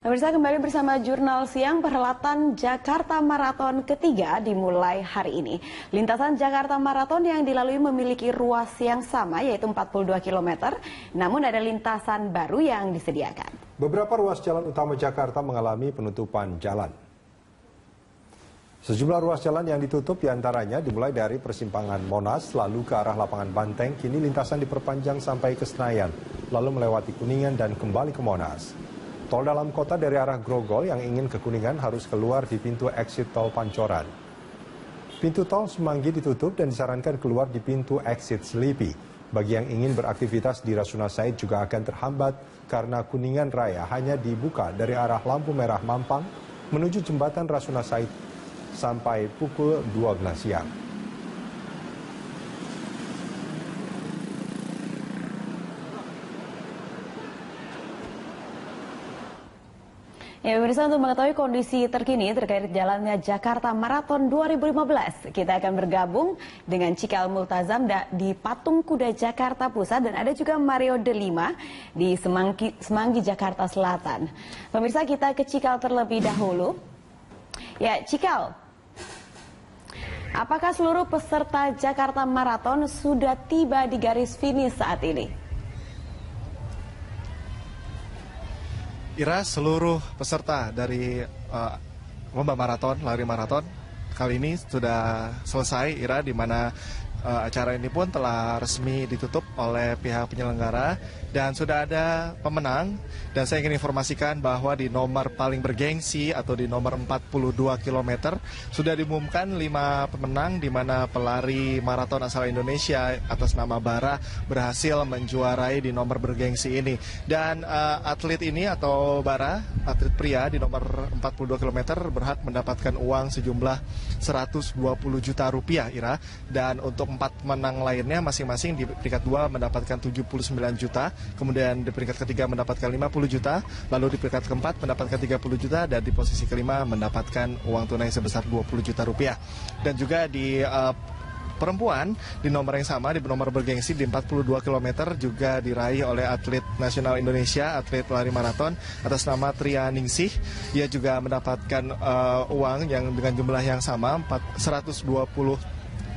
Pemirsa, kembali bersama Jurnal Siang. Perhelatan Jakarta Marathon ketiga dimulai hari ini. Lintasan Jakarta Marathon yang dilalui memiliki ruas yang sama, yaitu 42 km, namun ada lintasan baru yang disediakan. Beberapa ruas jalan utama Jakarta mengalami penutupan jalan. Sejumlah ruas jalan yang ditutup diantaranya dimulai dari persimpangan Monas, lalu ke arah lapangan Banteng, kini lintasan diperpanjang sampai ke Senayan, lalu melewati Kuningan dan kembali ke Monas. Tol dalam kota dari arah Grogol yang ingin ke Kuningan harus keluar di pintu exit tol Pancoran. Pintu tol Semanggi ditutup dan disarankan keluar di pintu exit Selipi. Bagi yang ingin beraktivitas di Rasuna Said juga akan terhambat karena Kuningan Raya hanya dibuka dari arah lampu merah Mampang menuju jembatan Rasuna Said sampai pukul 12 siang. Ya, pemirsa, untuk mengetahui kondisi terkini terkait jalannya Jakarta Marathon 2015, kita akan bergabung dengan Cikal Multazam di Patung Kuda Jakarta Pusat dan ada juga Mario Delima di Semanggi, Jakarta Selatan. Pemirsa, kita ke Cikal terlebih dahulu. Ya, Cikal, apakah seluruh peserta Jakarta Marathon sudah tiba di garis finish saat ini? Ira, seluruh peserta dari lomba maraton, lari maraton kali ini sudah selesai, Ira, di mana acara ini pun telah resmi ditutup oleh pihak penyelenggara dan sudah ada pemenang. Dan saya ingin informasikan bahwa di nomor paling bergengsi atau di nomor 42 km sudah diumumkan 5 pemenang, di mana pelari maraton asal Indonesia atas nama Bara berhasil menjuarai di nomor bergengsi ini. Dan atlet ini atau Bara, atlet pria di nomor 42 km berhak mendapatkan uang sejumlah 120 juta rupiah, Ira. Dan untuk 4 pemenang lainnya masing-masing di peringkat 2 mendapatkan 79 juta, kemudian di peringkat ketiga mendapatkan 50 juta, lalu di peringkat keempat mendapatkan 30 juta, dan di posisi kelima mendapatkan uang tunai sebesar 20 juta rupiah. Dan juga di perempuan di nomor yang sama, di nomor bergengsi di 42 km juga diraih oleh atlet nasional Indonesia, atlet lari maraton atas nama Tria Ningsih. Ia juga mendapatkan uang yang dengan jumlah yang sama 120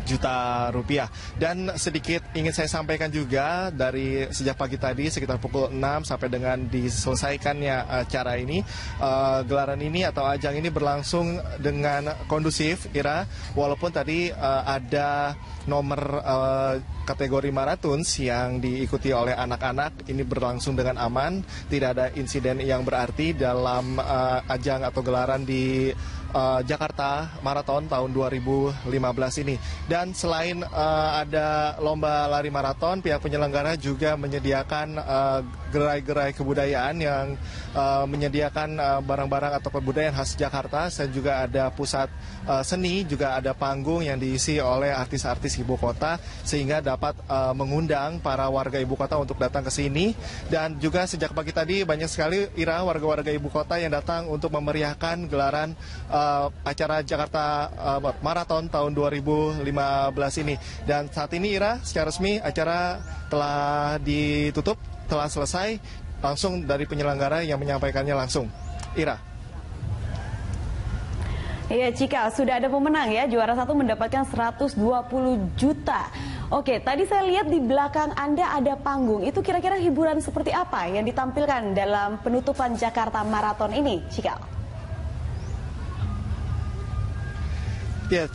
juta rupiah. Dan sedikit ingin saya sampaikan juga, dari sejak pagi tadi sekitar pukul 6 sampai dengan diselesaikannya acara ini, gelaran ini atau ajang ini berlangsung dengan kondusif, Ira, walaupun tadi ada nomor kategori marathons yang diikuti oleh anak-anak ini berlangsung dengan aman, tidak ada insiden yang berarti dalam ajang atau gelaran di Jakarta Marathon tahun 2015 ini. Dan selain ada lomba lari maraton, pihak penyelenggara juga menyediakan gerai-gerai kebudayaan yang menyediakan barang-barang atau kebudayaan khas Jakarta. Dan juga ada pusat seni, juga ada panggung yang diisi oleh artis-artis ibu kota, sehingga dapat mengundang para warga ibu kota untuk datang ke sini. Dan juga sejak pagi tadi banyak sekali, Ira, warga-warga ibu kota yang datang untuk memeriahkan gelaran acara Jakarta Marathon tahun 2015 ini. Dan saat ini, Ira, secara resmi acara telah ditutup, telah selesai, langsung dari penyelenggara yang menyampaikannya langsung. Ira. Iya, Cika, sudah ada pemenang ya. Juara satu mendapatkan 120 juta. Oke, tadi saya lihat di belakang Anda ada panggung. Itu kira-kira hiburan seperti apa yang ditampilkan dalam penutupan Jakarta Marathon ini, Cika? Ya,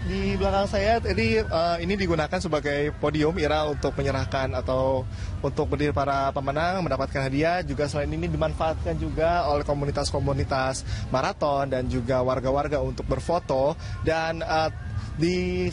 di belakang saya tadi ini digunakan sebagai podium, Ira, untuk menyerahkan atau untuk berdiri para pemenang mendapatkan hadiah. Juga selain ini dimanfaatkan juga oleh komunitas-komunitas maraton dan juga warga-warga untuk berfoto. Dan di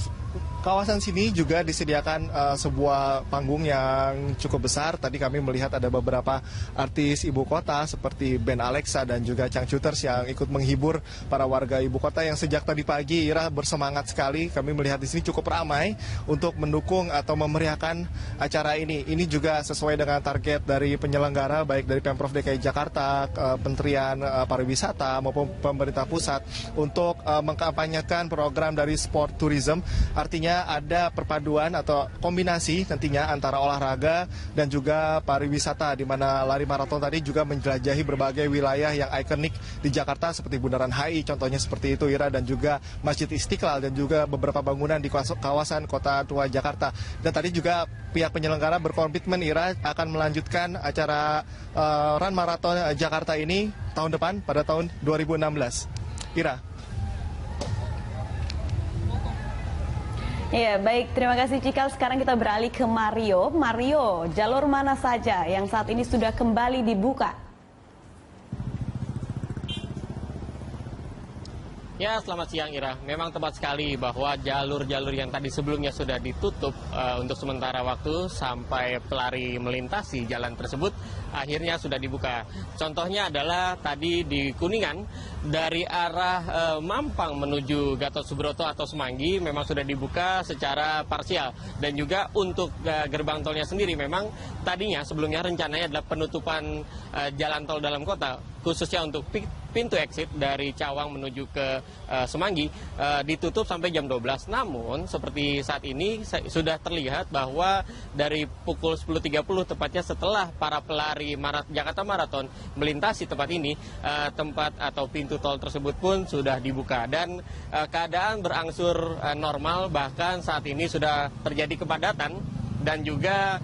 kawasan sini juga disediakan sebuah panggung yang cukup besar. Tadi kami melihat ada beberapa artis ibu kota seperti band Alexa dan juga Changcuters yang ikut menghibur para warga ibu kota yang sejak tadi pagi, Ira, bersemangat sekali. Kami melihat di sini cukup ramai untuk mendukung atau memeriahkan acara ini. Ini juga sesuai dengan target dari penyelenggara, baik dari Pemprov DKI Jakarta, Kementerian Pariwisata maupun pemerintah pusat, untuk mengkampanyekan program dari sport tourism. Artinya nantinya ada perpaduan atau kombinasi nantinya antara olahraga dan juga pariwisata, di mana lari maraton tadi juga menjelajahi berbagai wilayah yang ikonik di Jakarta seperti Bundaran HI, contohnya seperti itu Ira, dan juga Masjid Istiqlal dan juga beberapa bangunan di kawasan Kota Tua Jakarta. Dan tadi juga pihak penyelenggara berkomitmen Ira akan melanjutkan acara Run Marathon Jakarta ini tahun depan pada tahun 2016. Ira. Iya, baik. Terima kasih Cikal. Sekarang kita beralih ke Mario. Mario, jalur mana saja yang saat ini sudah kembali dibuka? Ya, selamat siang Ira. Memang tepat sekali bahwa jalur-jalur yang tadi sebelumnya sudah ditutup untuk sementara waktu sampai pelari melintasi jalan tersebut akhirnya sudah dibuka. Contohnya adalah tadi di Kuningan dari arah Mampang menuju Gatot Subroto atau Semanggi memang sudah dibuka secara parsial. Dan juga untuk gerbang tolnya sendiri memang tadinya sebelumnya rencananya adalah penutupan jalan tol dalam kota, khususnya untuk pintu exit dari Cawang menuju ke Semanggi ditutup sampai jam 12. Namun seperti saat ini sudah terlihat bahwa dari pukul 10.30 tepatnya setelah para pelari Jakarta Marathon melintasi tempat ini, tempat atau pintu tol tersebut pun sudah dibuka dan keadaan berangsur normal, bahkan saat ini sudah terjadi kepadatan dan juga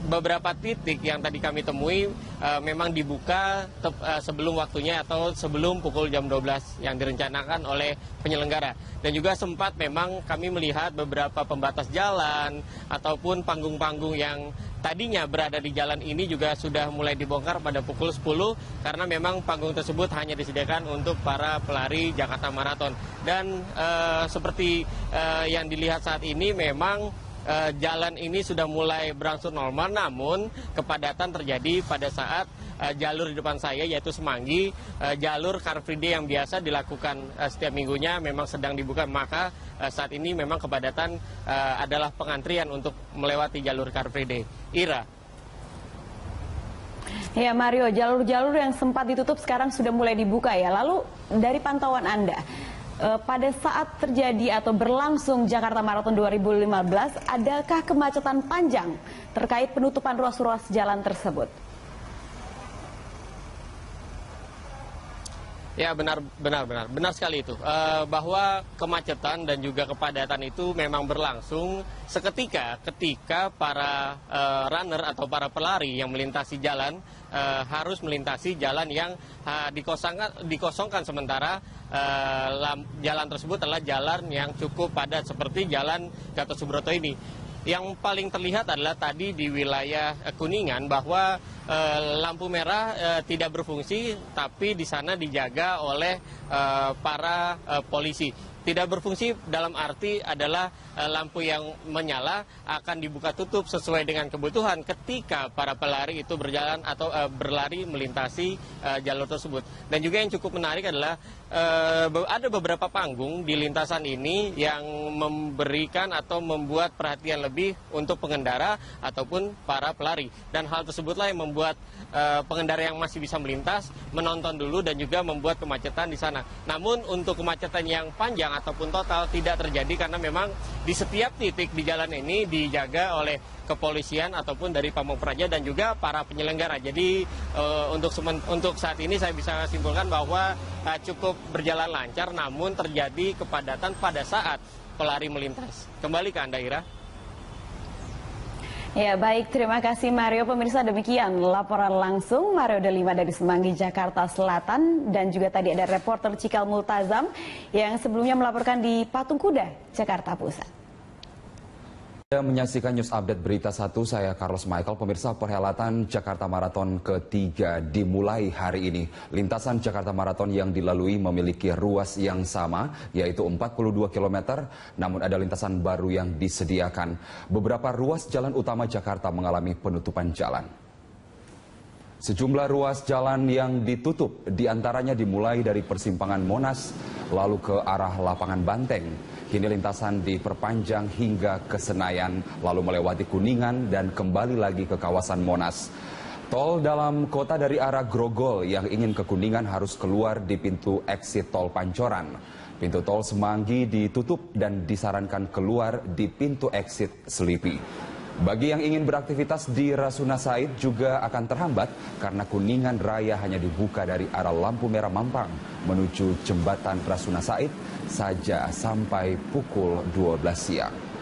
beberapa titik yang tadi kami temui memang dibuka sebelum waktunya atau sebelum pukul jam 12 yang direncanakan oleh penyelenggara. Dan juga sempat memang kami melihat beberapa pembatas jalan ataupun panggung-panggung yang tadinya berada di jalan ini juga sudah mulai dibongkar pada pukul 10 karena memang panggung tersebut hanya disediakan untuk para pelari Jakarta Marathon. Dan seperti yang dilihat saat ini memang jalan ini sudah mulai berangsur normal, namun kepadatan terjadi pada saat jalur di depan saya yaitu Semanggi, jalur Car Free Day yang biasa dilakukan setiap minggunya memang sedang dibuka, maka saat ini memang kepadatan adalah pengantrian untuk melewati jalur Car Free Day. Ira. Ya Mario, jalur-jalur yang sempat ditutup sekarang sudah mulai dibuka ya. Lalu dari pantauan Anda, pada saat terjadi atau berlangsung Jakarta Marathon 2015, adakah kemacetan panjang terkait penutupan ruas-ruas jalan tersebut? Ya benar sekali itu, bahwa kemacetan dan juga kepadatan itu memang berlangsung seketika ketika para runner atau para pelari yang melintasi jalan harus melintasi jalan yang dikosongkan sementara jalan tersebut adalah jalan yang cukup padat seperti jalan Gatot Subroto ini. Yang paling terlihat adalah tadi di wilayah Kuningan bahwa lampu merah tidak berfungsi, tapi di sana dijaga oleh para polisi. Tidak berfungsi dalam arti adalah lampu yang menyala akan dibuka tutup sesuai dengan kebutuhan ketika para pelari itu berjalan atau berlari melintasi jalur tersebut. Dan juga yang cukup menarik adalah ada beberapa panggung di lintasan ini yang memberikan atau membuat perhatian lebih untuk pengendara ataupun para pelari. Dan hal tersebutlah yang membuat pengendara yang masih bisa melintas menonton dulu dan juga membuat kemacetan di sana. Namun untuk kemacetan yang panjang ataupun total tidak terjadi karena memang di setiap titik di jalan ini dijaga oleh kepolisian ataupun dari Pamong Praja dan juga para penyelenggara. Jadi untuk saat ini saya bisa simpulkan bahwa cukup berjalan lancar, namun terjadi kepadatan pada saat pelari melintas. Kembali ke Anda, Ira. Ya baik, terima kasih Mario. Pemirsa, demikian laporan langsung Mario Delima dari Semanggi, Jakarta Selatan. Dan juga tadi ada reporter Cikal Multazam yang sebelumnya melaporkan di Patung Kuda, Jakarta Pusat. Menyaksikan news update berita 1, saya Carlos Michael. Pemirsa, perhelatan Jakarta Marathon ketiga dimulai hari ini. Lintasan Jakarta Marathon yang dilalui memiliki ruas yang sama, yaitu 42 km, namun ada lintasan baru yang disediakan. Beberapa ruas jalan utama Jakarta mengalami penutupan jalan. Sejumlah ruas jalan yang ditutup, diantaranya dimulai dari persimpangan Monas, lalu ke arah lapangan Banteng. Kini lintasan diperpanjang hingga ke Senayan, lalu melewati Kuningan dan kembali lagi ke kawasan Monas. Tol dalam kota dari arah Grogol yang ingin ke Kuningan harus keluar di pintu exit tol Pancoran. Pintu tol Semanggi ditutup dan disarankan keluar di pintu exit Selipi. Bagi yang ingin beraktivitas di Rasuna Said juga akan terhambat karena Kuningan Raya hanya dibuka dari arah lampu merah Mampang menuju jembatan Rasuna Said saja sampai pukul 12 siang.